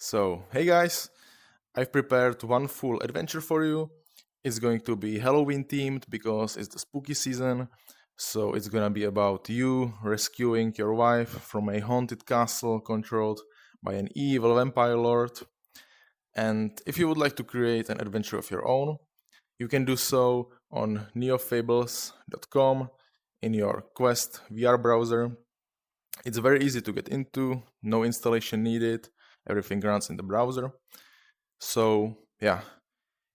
So, hey guys, I've prepared one full adventure for you. It's going to be Halloween themed because it's the spooky season. So, it's gonna be about you rescuing your wife from a haunted castle controlled by an evil vampire lord. And if you would like to create an adventure of your own, you can do so on neofables.com in your Quest VR browser. It's very easy to get into, no installation needed, everything runs in the browser. So, yeah,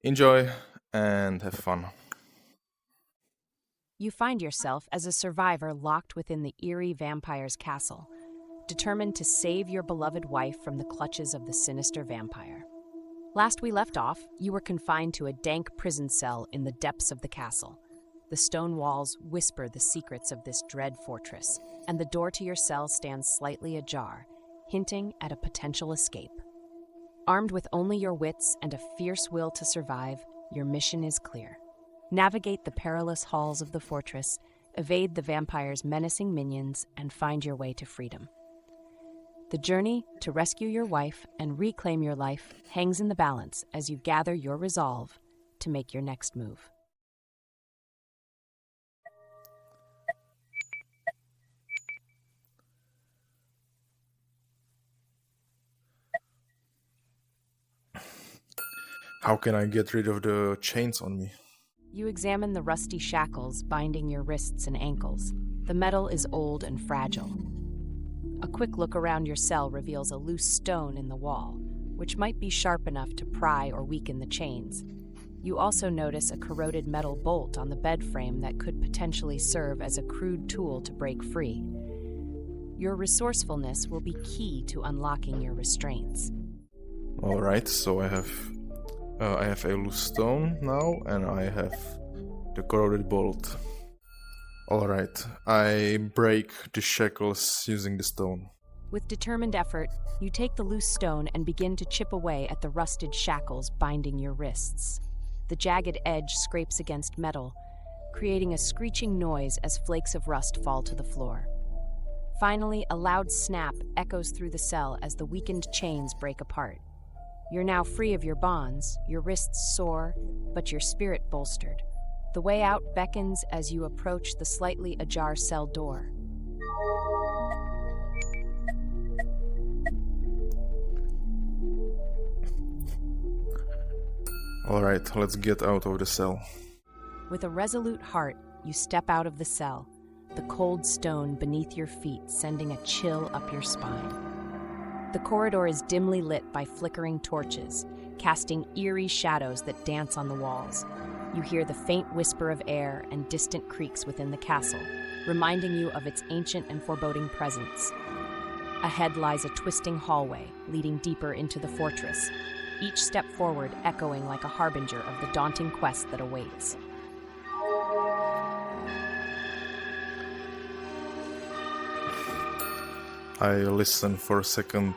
enjoy and have fun. You find yourself as a survivor locked within the eerie vampire's castle, determined to save your beloved wife from the clutches of the sinister vampire. Last we left off, you were confined to a dank prison cell in the depths of the castle. The stone walls whisper the secrets of this dread fortress, and the door to your cell stands slightly ajar, hinting at a potential escape. Armed with only your wits and a fierce will to survive, your mission is clear. Navigate the perilous halls of the fortress, evade the vampire's menacing minions, and find your way to freedom. The journey to rescue your wife and reclaim your life hangs in the balance as you gather your resolve to make your next move. How can I get rid of the chains on me? You examine the rusty shackles binding your wrists and ankles. The metal is old and fragile. A quick look around your cell reveals a loose stone in the wall, which might be sharp enough to pry or weaken the chains. You also notice a corroded metal bolt on the bed frame that could potentially serve as a crude tool to break free. Your resourcefulness will be key to unlocking your restraints. All right, so I have a loose stone now, and I have the corroded bolt. All right, I break the shackles using the stone. With determined effort, you take the loose stone and begin to chip away at the rusted shackles binding your wrists. The jagged edge scrapes against metal, creating a screeching noise as flakes of rust fall to the floor. Finally, a loud snap echoes through the cell as the weakened chains break apart. You're now free of your bonds, your wrists sore, but your spirit bolstered. The way out beckons as you approach the slightly ajar cell door. All right, let's get out of the cell. With a resolute heart, you step out of the cell, the cold stone beneath your feet sending a chill up your spine. The corridor is dimly lit by flickering torches, casting eerie shadows that dance on the walls. You hear the faint whisper of air and distant creaks within the castle, reminding you of its ancient and foreboding presence. Ahead lies a twisting hallway, leading deeper into the fortress, each step forward echoing like a harbinger of the daunting quest that awaits. I listen for a second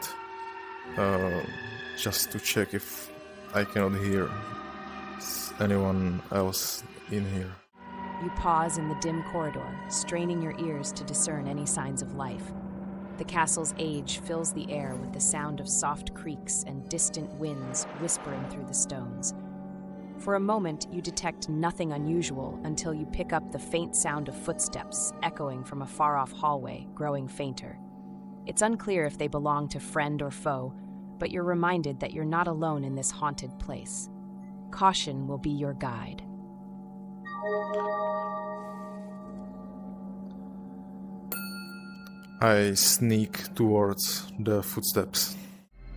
just to check if I cannot hear anyone else in here. You pause in the dim corridor, straining your ears to discern any signs of life. The castle's age fills the air with the sound of soft creaks and distant winds whispering through the stones. For a moment, you detect nothing unusual until you pick up the faint sound of footsteps echoing from a far-off hallway, growing fainter. It's unclear if they belong to friend or foe, but you're reminded that you're not alone in this haunted place. Caution will be your guide. I sneak towards the footsteps.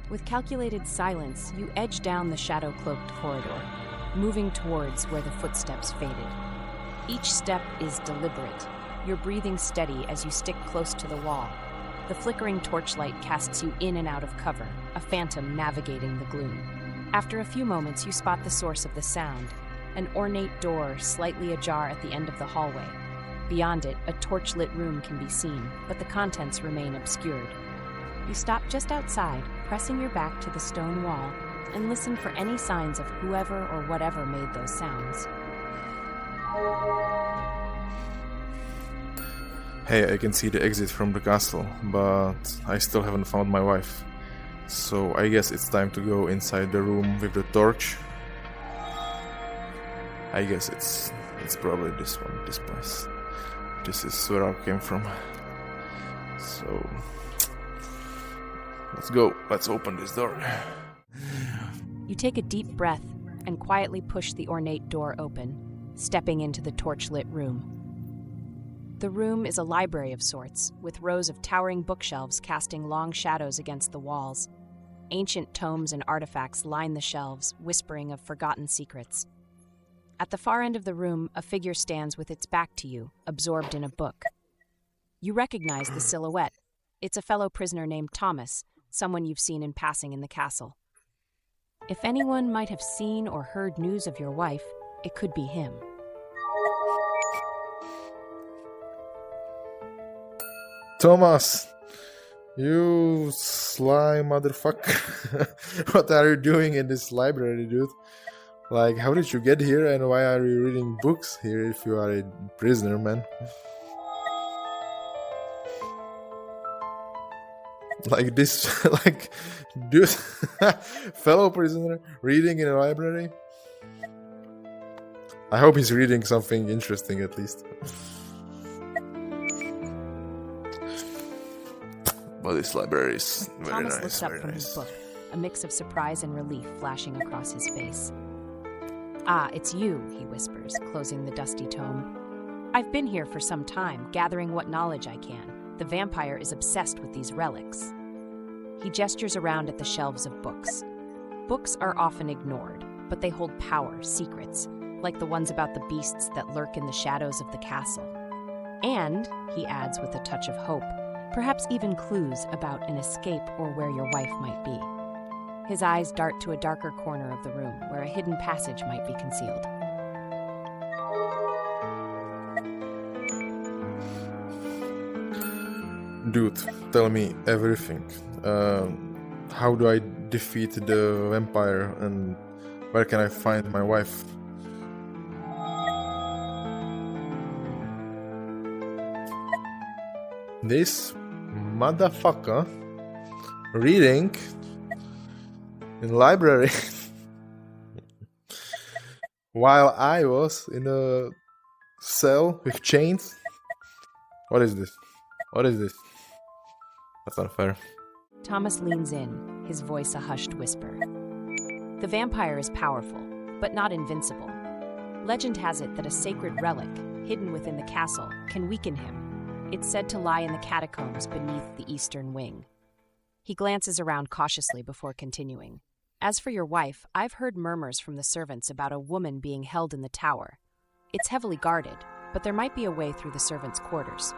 With calculated silence, you edge down the shadow-cloaked corridor, moving towards where the footsteps faded. Each step is deliberate, your breathing steady as you stick close to the wall. The flickering torchlight casts you in and out of cover, a phantom navigating the gloom. After a few moments, you spot the source of the sound, an ornate door slightly ajar at the end of the hallway. Beyond it, a torch-lit room can be seen, but the contents remain obscured. You stop just outside, pressing your back to the stone wall, and listen for any signs of whoever or whatever made those sounds. Hey, I can see the exit from the castle, but I still haven't found my wife. So I guess it's time to go inside the room with the torch. I guess it's probably this one, this place. This is where I came from. So let's go. Let's open this door. You take a deep breath and quietly push the ornate door open, stepping into the torchlit room. The room is a library of sorts, with rows of towering bookshelves casting long shadows against the walls. Ancient tomes and artifacts line the shelves, whispering of forgotten secrets. At the far end of the room, a figure stands with its back to you, absorbed in a book. You recognize the silhouette. It's a fellow prisoner named Thomas, someone you've seen in passing in the castle. If anyone might have seen or heard news of your wife, it could be him. Thomas, you sly motherfucker. What are you doing in this library, dude? Like, how did you get here and why are you reading books here if you are a prisoner, man? Like this, like, dude, fellow prisoner reading in a library? I hope he's reading something interesting at least. But this library is very Thomas nice. looks up Very from nice. his book, a mix of surprise and relief flashing across his face. "Ah, it's you," he whispers, closing the dusty tome. "I've been here for some time, gathering what knowledge I can. The vampire is obsessed with these relics." He gestures around at the shelves of books. Books are often ignored, but they hold power, secrets, like the ones about the beasts that lurk in the shadows of the castle. And, he adds with a touch of hope, perhaps even clues about an escape or where your wife might be. His eyes dart to a darker corner of the room where a hidden passage might be concealed. Dude, tell me everything. How do I defeat the vampire and where can I find my wife? This motherfucker reading in library while I was in a cell with chains. What is this? What is this? That's unfair. Thomas leans in, his voice a hushed whisper. The vampire is powerful, but not invincible. Legend has it that a sacred relic, hidden within the castle, can weaken him. It's said to lie in the catacombs beneath the eastern wing. He glances around cautiously before continuing. As for your wife, I've heard murmurs from the servants about a woman being held in the tower. It's heavily guarded, but there might be a way through the servants' quarters.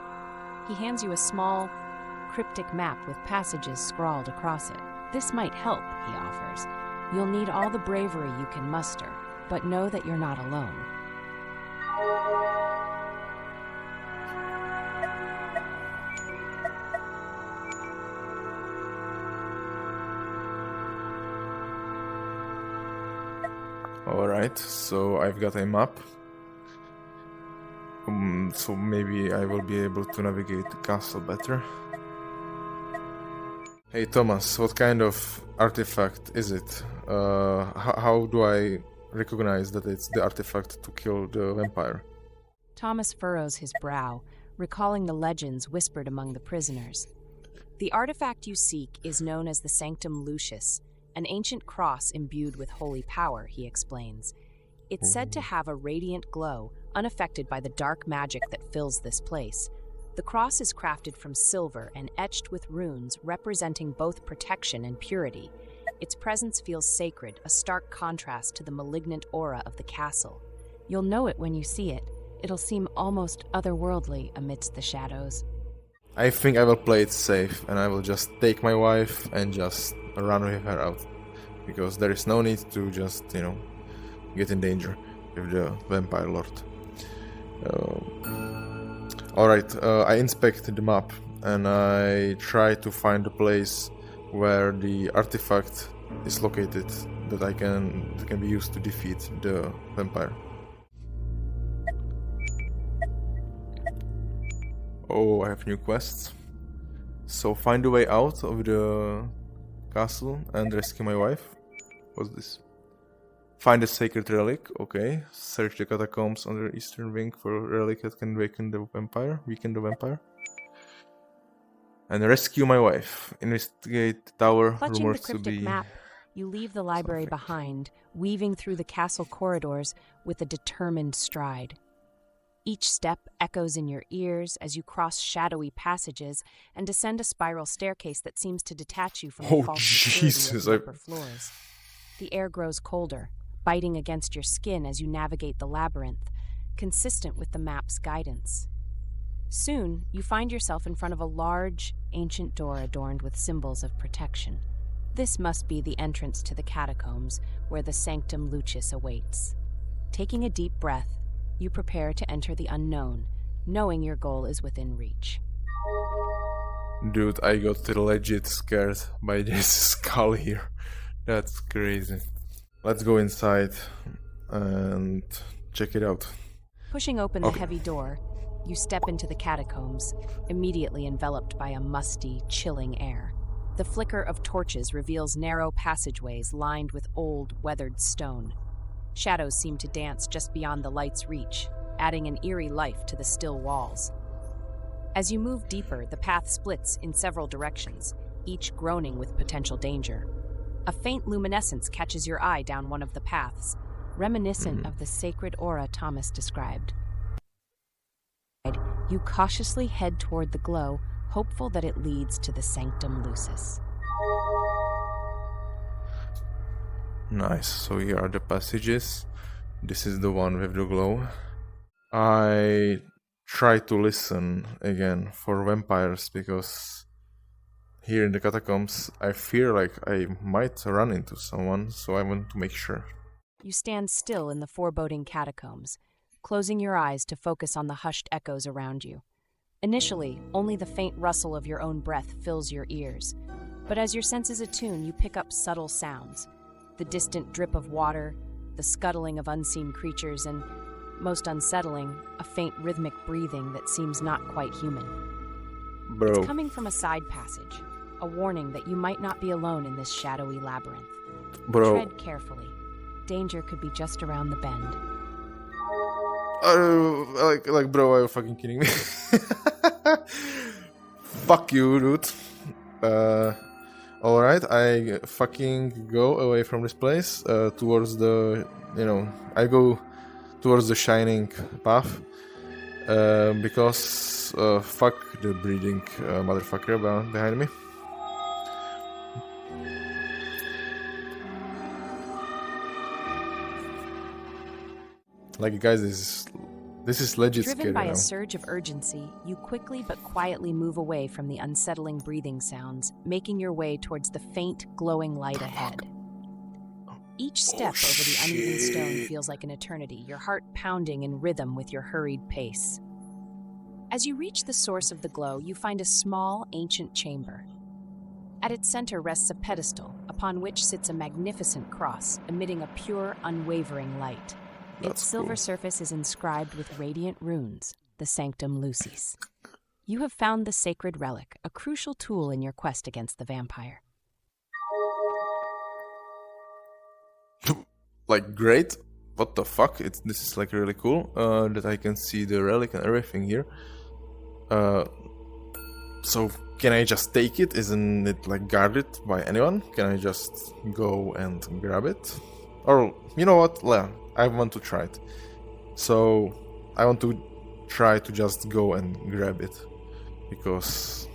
He hands you a small, cryptic map with passages scrawled across it. This might help, he offers. You'll need all the bravery you can muster, but know that you're not alone. Alright, so I've got a map. So maybe I will be able to navigate the castle better. Hey Thomas, what kind of artifact is it? How do I recognize that it's the artifact to kill the vampire? Thomas furrows his brow, recalling the legends whispered among the prisoners. The artifact you seek is known as the Sanctum Lucius, an ancient cross imbued with holy power, he explains. It's said to have a radiant glow, unaffected by the dark magic that fills this place. The cross is crafted from silver and etched with runes representing both protection and purity. Its presence feels sacred, a stark contrast to the malignant aura of the castle. You'll know it when you see it. It'll seem almost otherworldly amidst the shadows. I think I will play it safe and I will just take my wife and just run with her out. Because there is no need to just, get in danger with the vampire lord. Alright, I inspect the map and I try to find a place where the artifact is located that can be used to defeat the vampire. Oh, I have new quests. So find a way out of the castle and rescue my wife. What's this? Find a sacred relic. Okay. Search the catacombs on the eastern wing for a relic that can weaken the vampire. And rescue my wife. Investigate the tower. Clutching the Rumors to cryptic be map, you leave the library something. behind, weaving through the castle corridors with a determined stride. Each step echoes in your ears as you cross shadowy passages and descend a spiral staircase that seems to detach you from the Oh, false security Jesus, of the upper floors. The air grows colder, biting against your skin as you navigate the labyrinth, consistent with the map's guidance. Soon, you find yourself in front of a large, ancient door adorned with symbols of protection. This must be the entrance to the catacombs, where the Sanctum Lucis awaits. Taking a deep breath, you prepare to enter the unknown, knowing your goal is within reach. Dude, I got legit scared by this skull here. That's crazy. Let's go inside and check it out. Pushing open the heavy door, you step into the catacombs, immediately enveloped by a musty, chilling air. The flicker of torches reveals narrow passageways lined with old, weathered stone. Shadows seem to dance just beyond the light's reach, adding an eerie life to the still walls. As you move deeper, the path splits in several directions, each groaning with potential danger. A faint luminescence catches your eye down one of the paths, reminiscent of the sacred aura Thomas described. You cautiously head toward the glow, hopeful that it leads to the Sanctum Lucis. Nice, so here are the passages. This is the one with the glow. I try to listen again for vampires because here in the catacombs I fear like I might run into someone, so I want to make sure. You stand still in the foreboding catacombs, closing your eyes to focus on the hushed echoes around you. Initially, only the faint rustle of your own breath fills your ears, but as your senses attune, you pick up subtle sounds. The distant drip of water, the scuttling of unseen creatures, and, most unsettling, a faint rhythmic breathing that seems not quite human. Bro, It's coming from a side passage, a warning that you might not be alone in this shadowy labyrinth. Tread carefully. Danger could be just around the bend. bro, are you fucking kidding me? Fuck you, dude. Alright, I fucking go away from this place towards the, I go towards the shining path because fuck the breathing motherfucker behind me. Like, guys, this is legit Driven scary by now. a surge of urgency, you quickly but quietly move away from the unsettling breathing sounds, making your way towards the faint, glowing light ahead. Each step over the uneven stone feels like an eternity, your heart pounding in rhythm with your hurried pace. As you reach the source of the glow, you find a small, ancient chamber. At its center rests a pedestal, upon which sits a magnificent cross, emitting a pure, unwavering light. Its silver surface is inscribed with radiant runes, the Sanctum Lucis. You have found the sacred relic, a crucial tool in your quest against the vampire. Like, great. What the fuck? This is like really cool that I can see the relic and everything here. So can I just take it? Isn't it like guarded by anyone? Can I just go and grab it? Or, you know what? I want to try it. So I want to try to just go and grab it. Because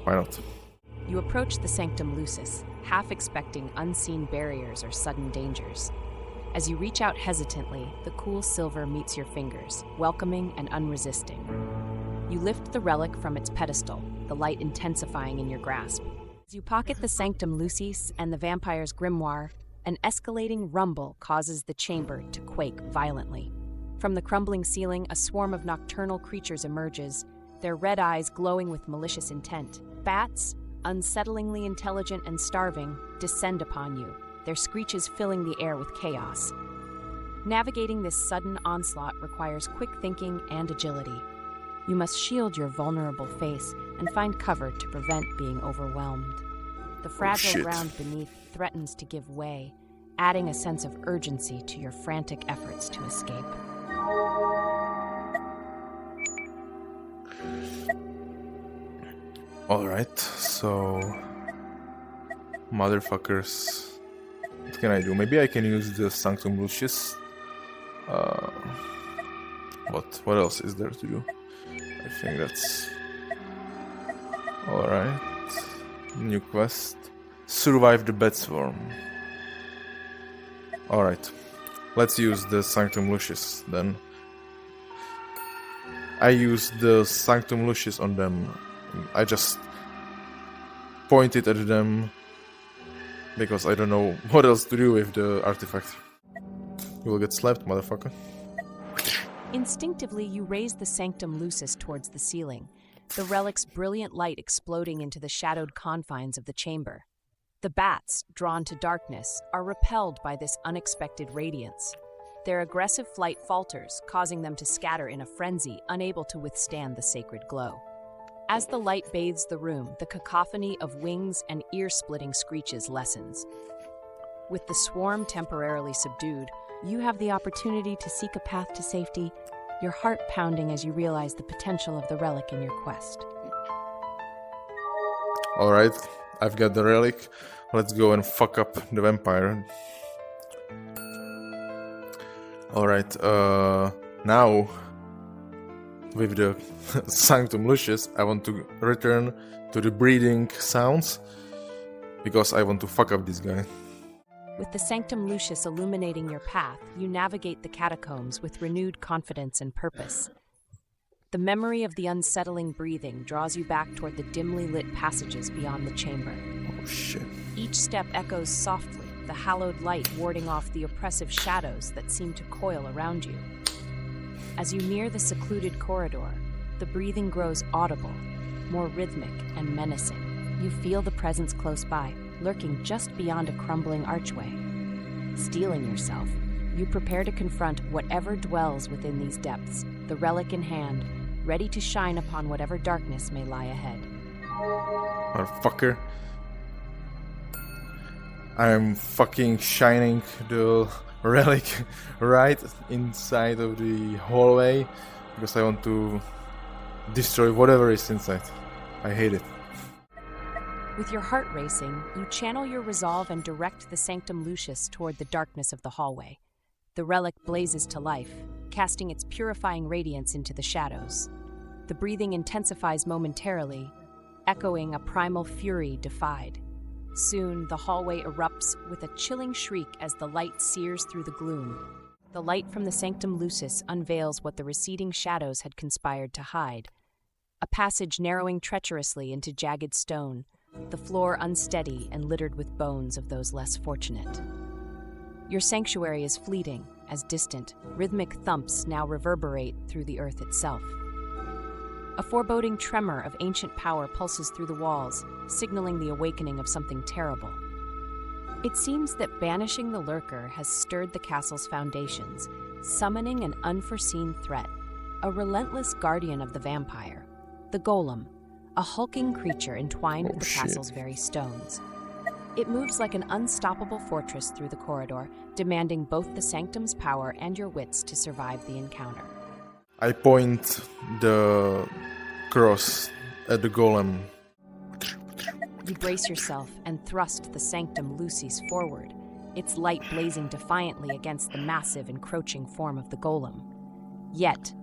why not? You approach the Sanctum Lucis, half expecting unseen barriers or sudden dangers. As you reach out hesitantly, the cool silver meets your fingers, welcoming and unresisting. You lift the relic from its pedestal, the light intensifying in your grasp. As you pocket the Sanctum Lucis and the vampire's grimoire, an escalating rumble causes the chamber to quake violently. From the crumbling ceiling, a swarm of nocturnal creatures emerges, their red eyes glowing with malicious intent. Bats, unsettlingly intelligent and starving, descend upon you, their screeches filling the air with chaos. Navigating this sudden onslaught requires quick thinking and agility. You must shield your vulnerable face and find cover to prevent being overwhelmed. The fragile shit. ground beneath threatens to give way, adding a sense of urgency to your frantic efforts to escape. Alright, so... Motherfuckers. What can I do? Maybe I can use the Sanctum Lucius. What else is there to do? I think that's... Alright. New quest. Survive the Bat Swarm. Alright. Let's use the Sanctum Lucius then. I used the Sanctum Lucius on them. I just pointed at them because I don't know what else to do with the artifact. You will get slapped, motherfucker. Instinctively, you raise the Sanctum Lucis towards the ceiling, the relic's brilliant light exploding into the shadowed confines of the chamber. The bats, drawn to darkness, are repelled by this unexpected radiance. Their aggressive flight falters, causing them to scatter in a frenzy, unable to withstand the sacred glow. As the light bathes the room, the cacophony of wings and ear-splitting screeches lessens. With the swarm temporarily subdued, you have the opportunity to seek a path to safety, your heart pounding as you realize the potential of the relic in your quest. Alright, I've got the relic. Let's go and fuck up the vampire. Alright, now with the Sanctum Lucius, I want to return to the breathing sounds because I want to fuck up this guy. With the Sanctum Lucius illuminating your path, you navigate the catacombs with renewed confidence and purpose. The memory of the unsettling breathing draws you back toward the dimly lit passages beyond the chamber. Oh shit. Each step echoes softly, the hallowed light warding off the oppressive shadows that seem to coil around you. As you near the secluded corridor, the breathing grows audible, more rhythmic and menacing. You feel the presence close by, lurking just beyond a crumbling archway. Steeling yourself, you prepare to confront whatever dwells within these depths, the relic in hand, ready to shine upon whatever darkness may lie ahead. Motherfucker. I'm fucking shining the relic right inside of the hallway because I want to destroy whatever is inside. I hate it. With your heart racing, you channel your resolve and direct the Sanctum Lucius toward the darkness of the hallway. The relic blazes to life, casting its purifying radiance into the shadows. The breathing intensifies momentarily, echoing a primal fury defied. Soon, the hallway erupts with a chilling shriek as the light sears through the gloom. The light from the Sanctum Lucis unveils what the receding shadows had conspired to hide. A passage narrowing treacherously into jagged stone, the floor unsteady and littered with bones of those less fortunate. Your sanctuary is fleeting, as distant, rhythmic thumps now reverberate through the earth itself. A foreboding tremor of ancient power pulses through the walls, signaling the awakening of something terrible. It seems that banishing the lurker has stirred the castle's foundations, summoning an unforeseen threat, a relentless guardian of the vampire, the golem, a hulking creature entwined with the castle's very stones. It moves like an unstoppable fortress through the corridor, demanding both the sanctum's power and your wits to survive the encounter. I point the cross at the golem. You brace yourself and thrust the Sanctum Lucis forward, its light blazing defiantly against the massive, encroaching form of the golem. Yet,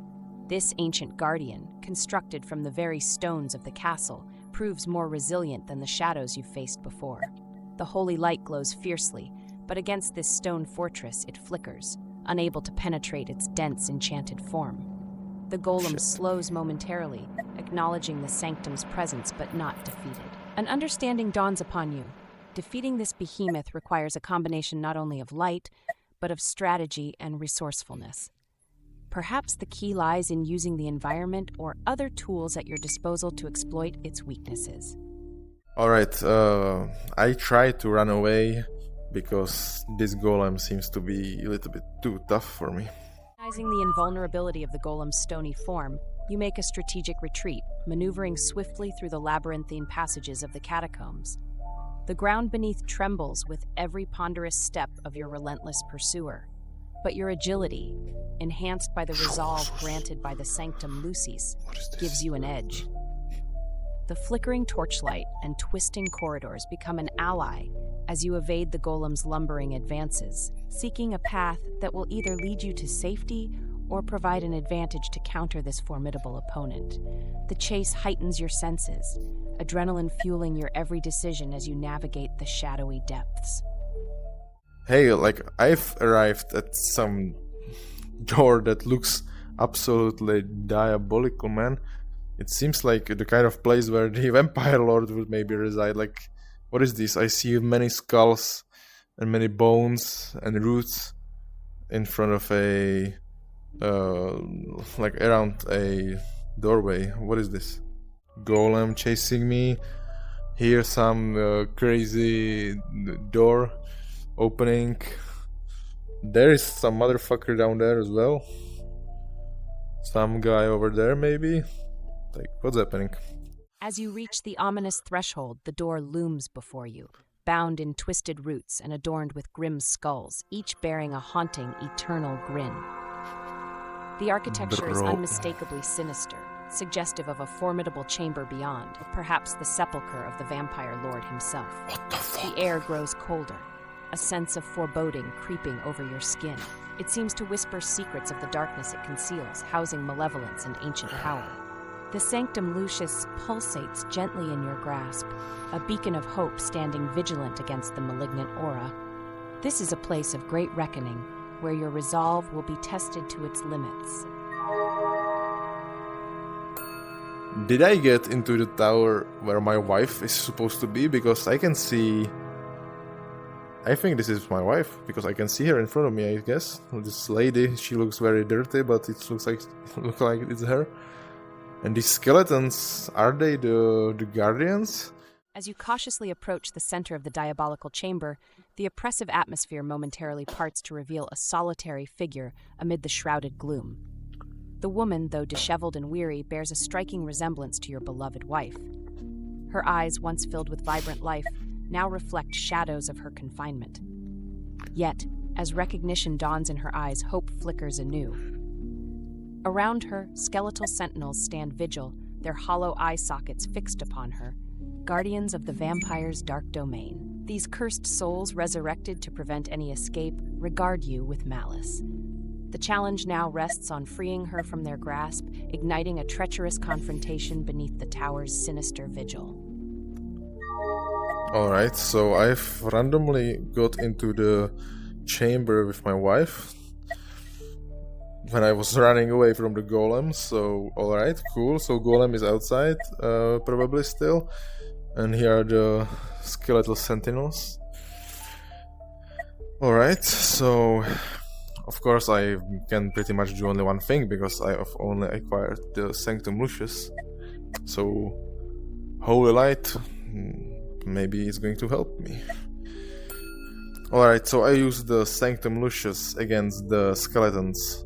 this ancient guardian, constructed from the very stones of the castle, proves more resilient than the shadows you've faced before. The holy light glows fiercely, but against this stone fortress it flickers, unable to penetrate its dense, enchanted form. The golem slows momentarily, acknowledging the sanctum's presence but not defeated. An understanding dawns upon you. Defeating this behemoth requires a combination not only of light, but of strategy and resourcefulness. Perhaps the key lies in using the environment or other tools at your disposal to exploit its weaknesses. Alright, I try to run away because this golem seems to be a little bit too tough for me. Recognizing the invulnerability of the golem's stony form, you make a strategic retreat, maneuvering swiftly through the labyrinthine passages of the catacombs. The ground beneath trembles with every ponderous step of your relentless pursuer. But your agility, enhanced by the resolve granted by the Sanctum Lucis, gives you an edge. The flickering torchlight and twisting corridors become an ally as you evade the golem's lumbering advances, seeking a path that will either lead you to safety or provide an advantage to counter this formidable opponent. The chase heightens your senses, adrenaline fueling your every decision as you navigate the shadowy depths. Hey, like, I've arrived at some door that looks absolutely diabolical, man. It seems like the kind of place where the vampire lord would maybe reside. Like, what is this? I see many skulls and many bones and roots in front of a like around a doorway. What is this? Golem chasing me. Here some crazy door opening. There is some motherfucker down there as well. Some guy over there maybe. Like, what's happening? As you reach the ominous threshold, the door looms before you, bound in twisted roots and adorned with grim skulls, each bearing a haunting, eternal grin. The architecture is unmistakably sinister, suggestive of a formidable chamber beyond, perhaps the sepulchre of the vampire lord himself. What the fuck? The air grows colder, a sense of foreboding creeping over your skin. It seems to whisper secrets of the darkness it conceals, housing malevolence and ancient power. The Sanctum Lucis pulsates gently in your grasp, a beacon of hope standing vigilant against the malignant aura. This is a place of great reckoning, where your resolve will be tested to its limits. Did I get into the tower where my wife is supposed to be? Because I can see... I think this is my wife, because I can see her in front of me, I guess. This lady, she looks very dirty, but it looks like it's her. And these skeletons, are they the guardians? As you cautiously approach the center of the diabolical chamber, the oppressive atmosphere momentarily parts to reveal a solitary figure amid the shrouded gloom. The woman, though disheveled and weary, bears a striking resemblance to your beloved wife. Her eyes, once filled with vibrant life, now reflect shadows of her confinement. Yet, as recognition dawns in her eyes, hope flickers anew. Around her, skeletal sentinels stand vigil, their hollow eye sockets fixed upon her, guardians of the vampire's dark domain. These cursed souls, resurrected to prevent any escape, regard you with malice. The challenge now rests on freeing her from their grasp, igniting a treacherous confrontation beneath the tower's sinister vigil. Alright, so I've randomly got into the chamber with my wife when I was running away from the golem, so alright, cool. So golem is outside, probably still. And here are the skeletal sentinels. Alright, so of course I can pretty much do only one thing, because I have only acquired the Sanctum Lucis. So Holy Light, maybe it's going to help me. Alright, so I use the Sanctum Lucis against the skeletons.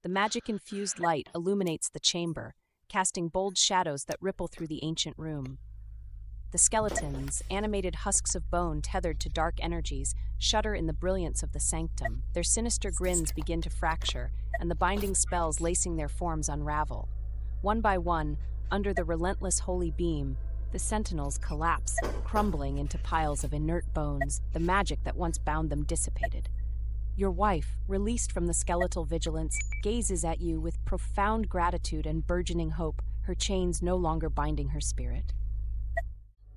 The magic-infused light illuminates the chamber, casting bold shadows that ripple through the ancient room. The skeletons, animated husks of bone tethered to dark energies, shudder in the brilliance of the sanctum. Their sinister grins begin to fracture, and the binding spells lacing their forms unravel. One by one, under the relentless holy beam, the sentinels collapse, crumbling into piles of inert bones, the magic that once bound them dissipated. Your wife, released from the skeletal vigilance, gazes at you with profound gratitude and burgeoning hope, her chains no longer binding her spirit.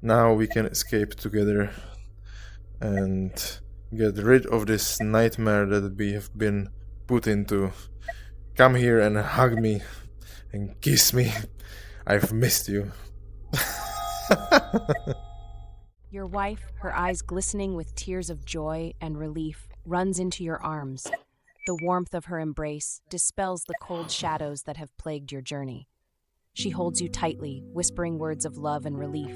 Now we can escape together and get rid of this nightmare that we have been put into. Come here and hug me and kiss me. I've missed you. Your wife, her eyes glistening with tears of joy and relief, runs into your arms. The warmth of her embrace dispels the cold shadows that have plagued your journey. She holds you tightly, whispering words of love and relief.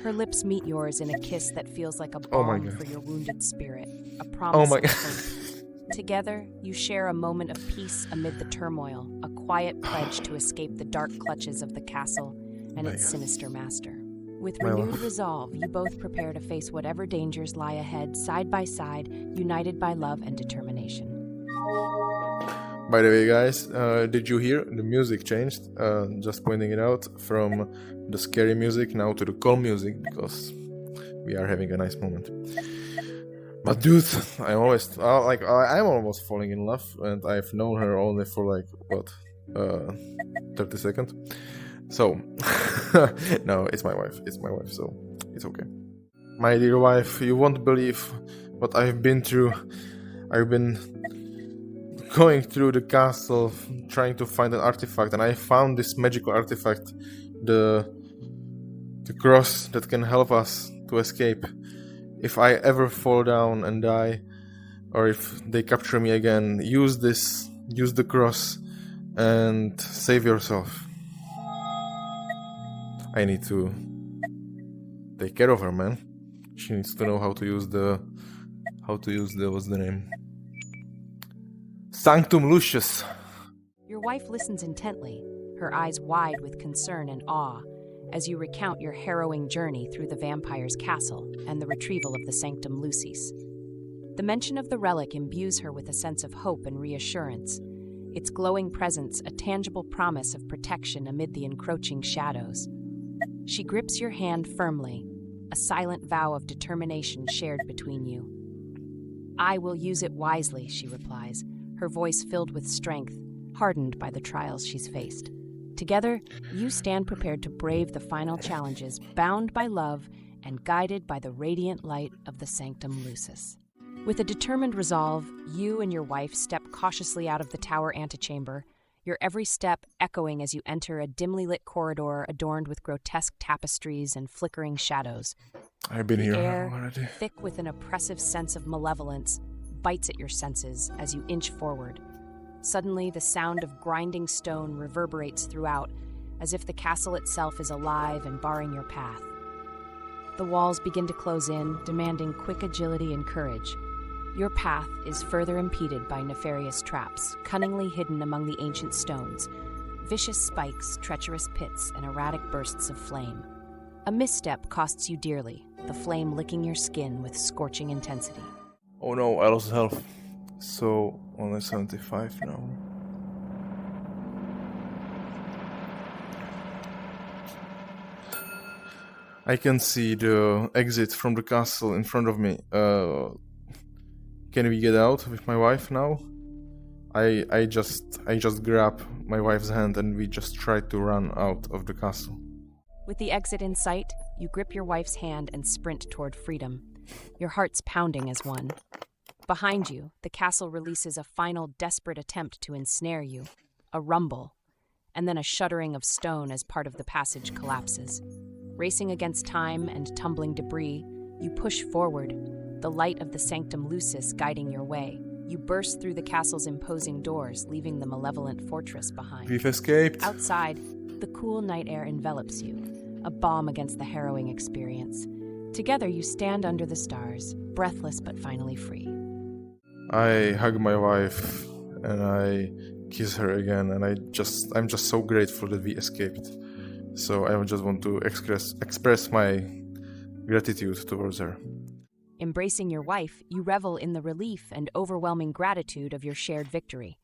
Her lips meet yours in a kiss that feels like a balm for your wounded spirit, a promise of hope. Together, you share a moment of peace amid the turmoil, a quiet pledge to escape the dark clutches of the castle and its sinister master. With My renewed love. resolve, you both prepare to face whatever dangers lie ahead, side by side, united by love and determination. By the way, guys, did you hear the music changed? Just pointing it out from the scary music now to the calm music because we are having a nice moment. But dude, I'm almost falling in love, and I've known her only for like what, 30 seconds. So, no, it's my wife. It's my wife, so it's okay. My dear wife, you won't believe what I've been through. I've been going through the castle trying to find an artifact, and I found this magical artifact, the cross that can help us to escape. If I ever fall down and die, or if they capture me again, use the cross and save yourself. I need to take care of her, man. She needs to know how to use the what's the name? Sanctum Lucius. Your wife listens intently, her eyes wide with concern and awe, as you recount your harrowing journey through the vampire's castle and the retrieval of the Sanctum Lucis. The mention of the relic imbues her with a sense of hope and reassurance, its glowing presence a tangible promise of protection amid the encroaching shadows. She grips your hand firmly, a silent vow of determination shared between you. "I will use it wisely," she replies, her voice filled with strength, hardened by the trials she's faced. Together, you stand prepared to brave the final challenges, bound by love and guided by the radiant light of the Sanctum Lucis. With a determined resolve, you and your wife step cautiously out of the tower antechamber, your every step echoing as you enter a dimly lit corridor adorned with grotesque tapestries and flickering shadows. I've been The here air, already. thick with an oppressive sense of malevolence, bites at your senses as you inch forward. Suddenly, the sound of grinding stone reverberates throughout, as if the castle itself is alive and barring your path. The walls begin to close in, demanding quick agility and courage. Your path is further impeded by nefarious traps, cunningly hidden among the ancient stones, vicious spikes, treacherous pits, and erratic bursts of flame. A misstep costs you dearly, the flame licking your skin with scorching intensity. Oh no, I lost health. So, only 75 now. I can see the exit from the castle in front of me. Can we get out with my wife now? I just grab my wife's hand and we just try to run out of the castle. With the exit in sight, you grip your wife's hand and sprint toward freedom, your hearts pounding as one. Behind you, the castle releases a final desperate attempt to ensnare you, a rumble, and then a shuddering of stone as part of the passage collapses. Racing against time and tumbling debris, you push forward, the light of the Sanctum Lucis guiding your way. You burst through the castle's imposing doors, leaving the malevolent fortress behind. We've escaped. Outside, the cool night air envelops you, a balm against the harrowing experience. Together, you stand under the stars, breathless but finally free. I hug my wife and I kiss her again, and I'm just so grateful that we escaped. So I just want to express my gratitude towards her. Embracing your wife, you revel in the relief and overwhelming gratitude of your shared victory.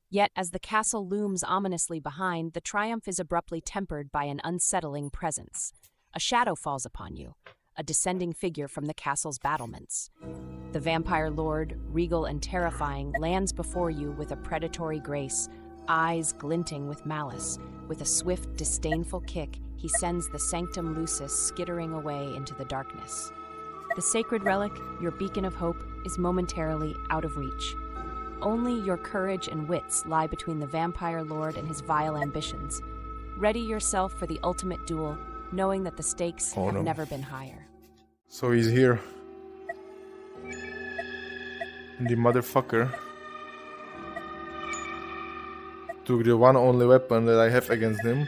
Yet, as the castle looms ominously behind, the triumph is abruptly tempered by an unsettling presence. A shadow falls upon you, a descending figure from the castle's battlements. The vampire lord, regal and terrifying, lands before you with a predatory grace, eyes glinting with malice. With a swift, disdainful kick, he sends the Sanctum Lucis skittering away into the darkness. The sacred relic, your beacon of hope, is momentarily out of reach. Only your courage and wits lie between the vampire lord and his vile ambitions. Ready yourself for the ultimate duel, knowing that the stakes have never been higher. So he's here. The motherfucker took the one only weapon that I have against him.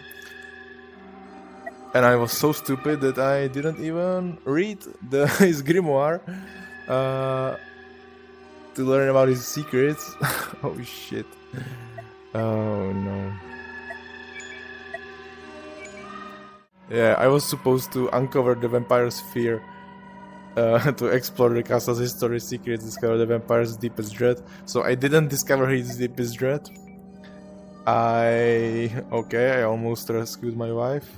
And I was so stupid that I didn't even read his grimoire to learn about his secrets. Oh shit. Oh no. Yeah, I was supposed to uncover the vampire's fear, to explore the castle's history, secrets, discover the vampire's deepest dread. So I didn't discover his deepest dread. I almost rescued my wife.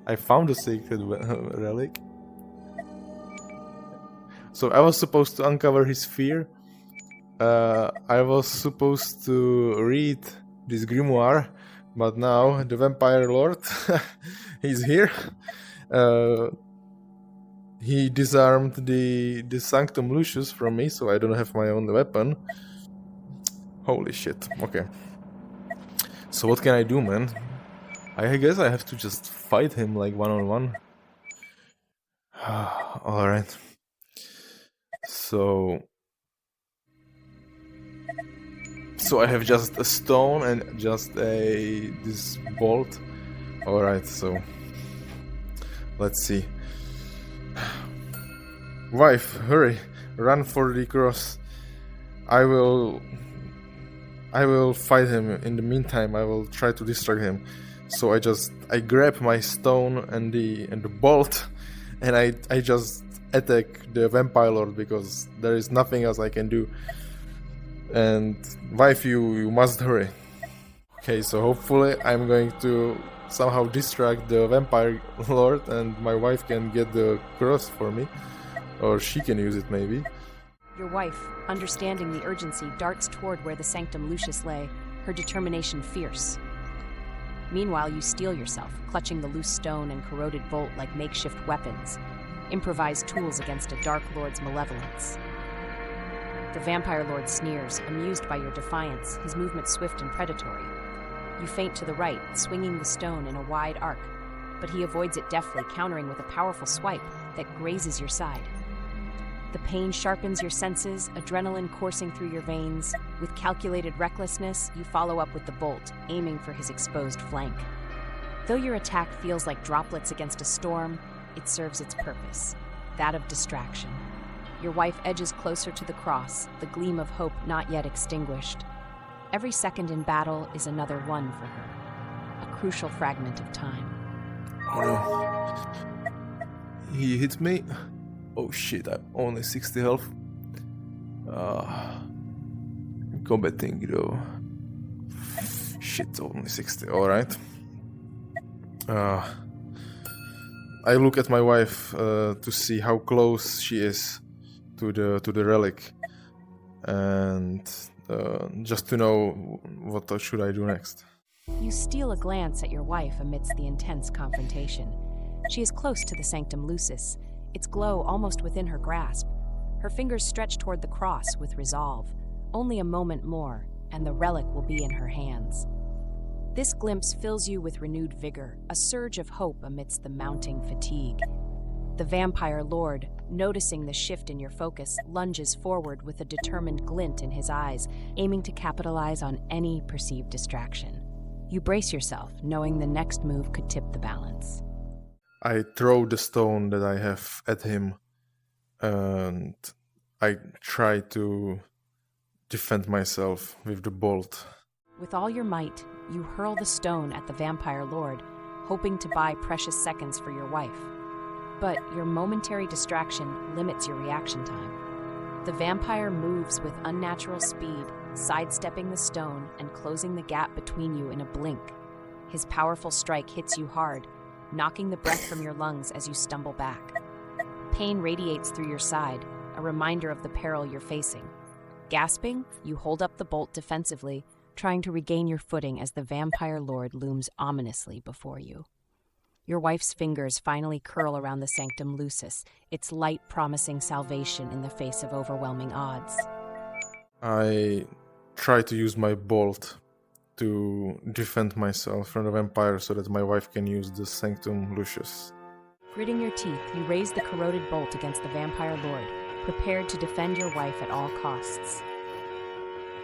I found a sacred relic. So I was supposed to uncover his fear. I was supposed to read this grimoire, but now the vampire lord, he's here. He disarmed the Sanctum Lucius from me, so I don't have my own weapon. Holy shit. Okay. So what can I do, man? I guess I have to just fight him like one-on-one. Alright. So I have just a stone and just this bolt. Alright, so let's see. Wife, hurry, run for the cross. I will fight him. In the meantime, I will try to distract him. So I grab my stone and the bolt, and I just attack the vampire lord because there is nothing else I can do. And wife, you must hurry. Okay, so hopefully I'm going to somehow distract the vampire lord, and my wife can get the cross for me, or she can use it maybe. Your wife, understanding the urgency, darts toward where the Sanctum Lucius lay, her determination fierce. Meanwhile, you steel yourself, clutching the loose stone and corroded bolt like makeshift weapons, improvised tools against a Dark Lord's malevolence. The Vampire Lord sneers, amused by your defiance, his movement swift and predatory. You feint to the right, swinging the stone in a wide arc, but he avoids it deftly, countering with a powerful swipe that grazes your side. The pain sharpens your senses, adrenaline coursing through your veins. With calculated recklessness, you follow up with the bolt, aiming for his exposed flank. Though your attack feels like droplets against a storm, it serves its purpose, that of distraction. Your wife edges closer to the cross, the gleam of hope not yet extinguished. Every second in battle is another one for her, a crucial fragment of time. Oh, he hit me. Oh shit, I'm only 60 health. Combating though. Shit, only 60. Alright. I look at my wife to see how close she is to the relic, and just to know what should I do next. You steal a glance at your wife amidst the intense confrontation. She is close to the Sanctum Lucis, its glow almost within her grasp. Her fingers stretch toward the cross with resolve. Only a moment more, and the relic will be in her hands. This glimpse fills you with renewed vigor, a surge of hope amidst the mounting fatigue. The Vampire Lord, noticing the shift in your focus, lunges forward with a determined glint in his eyes, aiming to capitalize on any perceived distraction. You brace yourself, knowing the next move could tip the balance. I throw the stone that I have at him, and I try to defend myself with the bolt. With all your might, you hurl the stone at the Vampire Lord, hoping to buy precious seconds for your wife. But your momentary distraction limits your reaction time. The vampire moves with unnatural speed, sidestepping the stone and closing the gap between you in a blink. His powerful strike hits you hard, knocking the breath from your lungs as you stumble back. Pain radiates through your side, a reminder of the peril you're facing. Gasping, you hold up the bolt defensively, trying to regain your footing as the Vampire Lord looms ominously before you. Your wife's fingers finally curl around the Sanctum Lucis, its light promising salvation in the face of overwhelming odds. I try to use my bolt to defend myself from the vampire so that my wife can use the Sanctum Lucius. Gritting your teeth, you raise the corroded bolt against the Vampire Lord, prepared to defend your wife at all costs.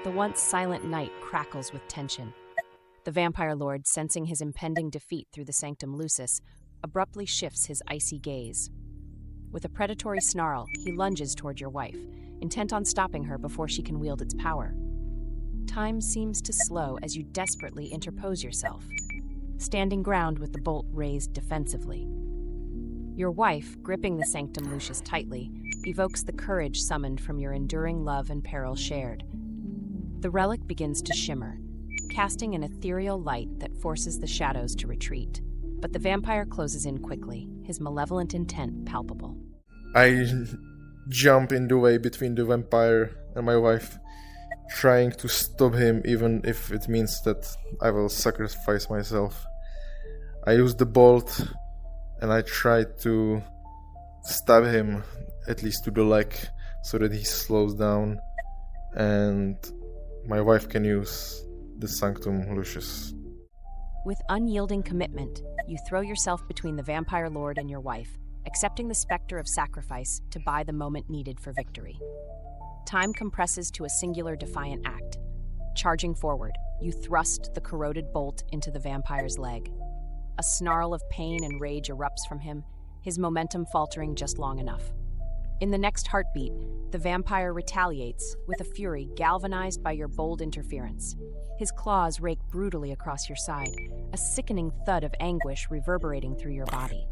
The once silent night crackles with tension. The Vampire Lord, sensing his impending defeat through the Sanctum Lucis, abruptly shifts his icy gaze. With a predatory snarl, he lunges toward your wife, intent on stopping her before she can wield its power. Time seems to slow as you desperately interpose yourself. standing ground with the bolt raised defensively. Your wife, gripping the Sanctum Lucius tightly, evokes the courage summoned from your enduring love and peril shared. The relic begins to shimmer, casting an ethereal light that forces the shadows to retreat. But the vampire closes in quickly, his malevolent intent palpable. I jump in the way between the vampire and my wife, trying to stop him even if it means that I will sacrifice myself. I use the bolt and I try to stab him, at least to the leg, so that he slows down and my wife can use the Sanctum Lucius. With unyielding commitment, you throw yourself between the vampire lord and your wife, accepting the specter of sacrifice to buy the moment needed for victory. Time compresses to a singular defiant act. Charging forward, you thrust the corroded bolt into the vampire's leg. A snarl of pain and rage erupts from him, his momentum faltering just long enough. In the next heartbeat, the vampire retaliates with a fury galvanized by your bold interference. His claws rake brutally across your side, a sickening thud of anguish reverberating through your body.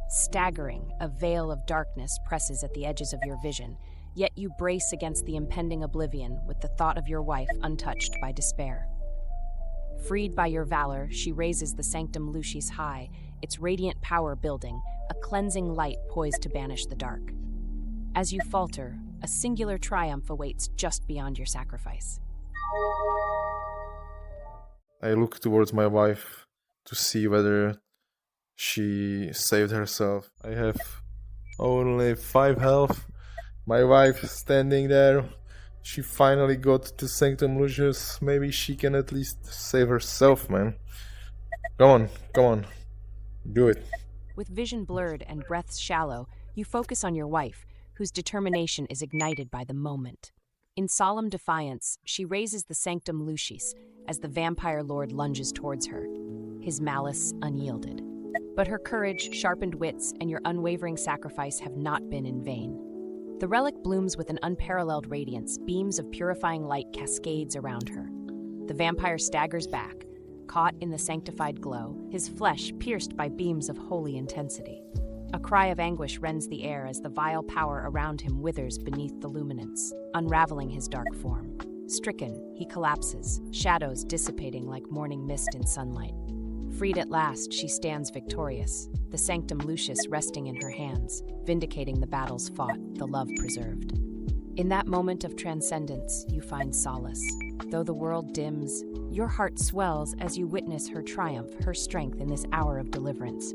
Staggering, a veil of darkness presses at the edges of your vision, yet you brace against the impending oblivion with the thought of your wife untouched by despair. Freed by your valor, she raises the Sanctum Lucius high, its radiant power building, a cleansing light poised to banish the dark. As you falter, a singular triumph awaits just beyond your sacrifice. I look towards my wife to see whether she saved herself. I have only 5 health. My wife standing there. She finally got to Sanctum Lucius. Maybe she can at least save herself, man. Come on. Do it. With vision blurred and breaths shallow, you focus on your wife, whose determination is ignited by the moment. In solemn defiance, she raises the Sanctum Lucius as the vampire lord lunges towards her, his malice unyielded. But her courage, sharpened wits, and your unwavering sacrifice have not been in vain. The relic blooms with an unparalleled radiance, beams of purifying light cascades around her. The vampire staggers back, caught in the sanctified glow, his flesh pierced by beams of holy intensity. A cry of anguish rends the air as the vile power around him withers beneath the luminance, unraveling his dark form. Stricken, he collapses, shadows dissipating like morning mist in sunlight. Freed at last, she stands victorious, the Sanctum Lucius resting in her hands, vindicating the battles fought, the love preserved. In that moment of transcendence, you find solace. Though the world dims, your heart swells as you witness her triumph, her strength in this hour of deliverance.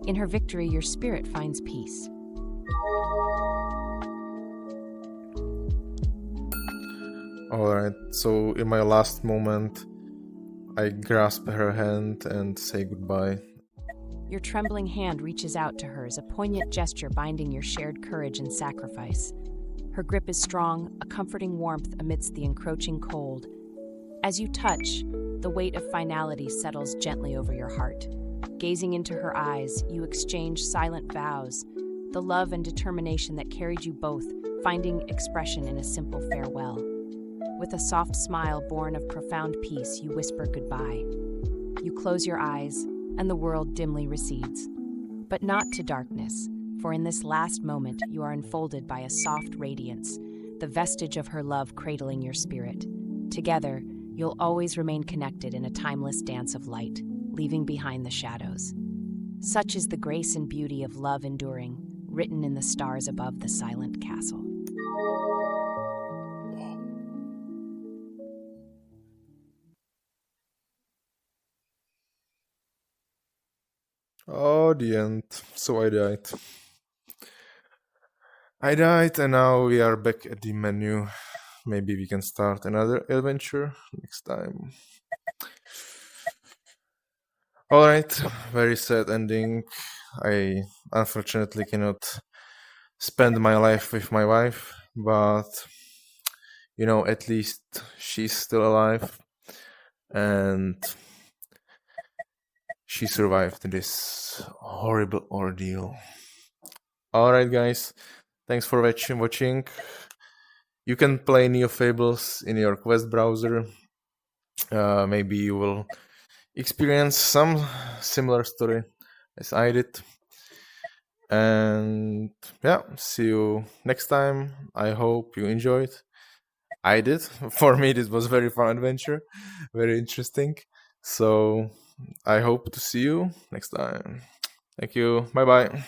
In her victory, your spirit finds peace. Alright, so in my last moment, I grasp her hand and say goodbye. Your trembling hand reaches out to hers, a poignant gesture binding your shared courage and sacrifice. Her grip is strong, a comforting warmth amidst the encroaching cold. As you touch, the weight of finality settles gently over your heart. Gazing into her eyes, you exchange silent vows, the love and determination that carried you both, finding expression in a simple farewell. With a soft smile born of profound peace, you whisper goodbye. You close your eyes, and the world dimly recedes. But not to darkness, for in this last moment you are enfolded by a soft radiance, the vestige of her love cradling your spirit. Together, you'll always remain connected in a timeless dance of light, leaving behind the shadows. Such is the grace and beauty of love enduring, written in the stars above the silent castle. Oh, the end. So I died. And now we are back at the menu. Maybe we can start another adventure next time. Alright, very sad ending. I unfortunately cannot spend my life with my wife, but at least she's still alive and she survived this horrible ordeal. Alright guys, thanks for watching. You can play NeoFables in your Quest browser. Maybe you will experience some similar story as I did. And yeah, see you next time. I hope you enjoyed. I did. For me, this was very fun adventure, very interesting. So I hope to see you next time. Thank you. Bye bye.